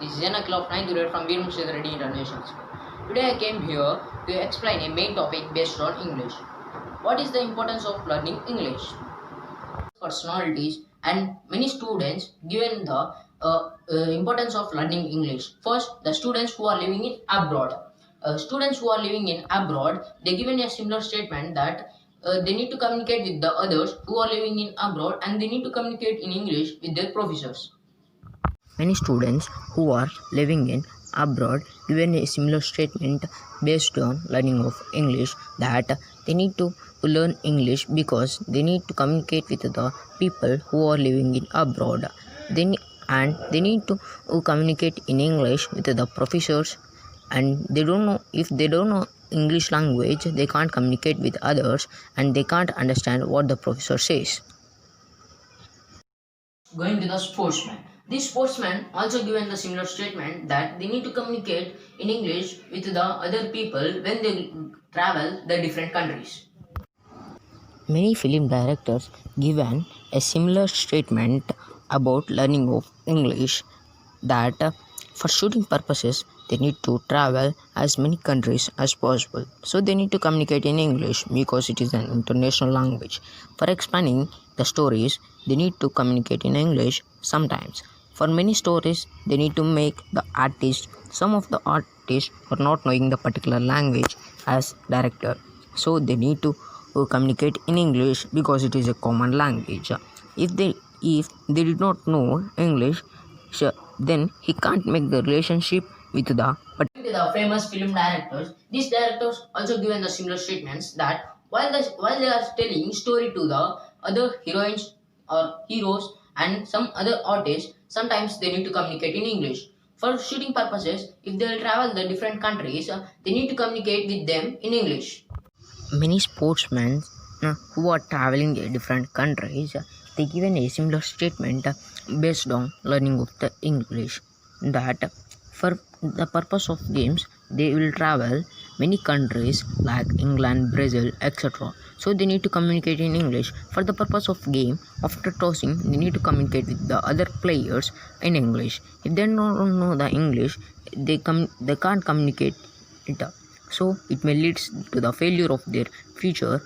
This is an of 9th grade from Veer Mushid Reddy International School. Today I came here to explain a main topic based on English. What is the importance of learning English? Personalities and many students given the importance of learning English. First, the students who are living in abroad. Students who are living in abroad, they given a similar statement that they need to communicate with the others who are living in abroad and they need to communicate in English with their professors. Many students who are living in abroad given a similar statement based on learning of English that they need to learn English because they need to communicate with the people who are living in abroad. They need to communicate in English with the professors, and they don't know, if they don't know English language, they can't communicate with others and they can't understand what the professor says. Going to the sportsman. These sportsmen also given the similar statement that they need to communicate in English with the other people when they travel the different countries. Many film directors given a similar statement about learning of English that for shooting purposes they need to travel as many countries as possible. So they need to communicate in English because it is an international language. For explaining the stories, they need to communicate in English sometimes. For many stories, they need to make the artist. Some of the artists are not knowing the particular language as director. So they need to communicate in English because it is a common language. If they did not know English, then he can't make the relationship with the Coming to the famous film directors, these directors also given the similar statements that while they are telling story to the other heroines or heroes and some other artists, sometimes they need to communicate in English. For shooting purposes, if they will travel the different countries, they need to communicate with them in English. many sportsmen who are traveling in different countries, they given a similar statement based on learning of the English that for the purpose of games they will travel many countries like England, Brazil, etc. So they need to communicate in English. For the purpose of game, after tossing they need to communicate with the other players in English. If they don't know the English, they can't communicate it, so it may lead to the failure of their future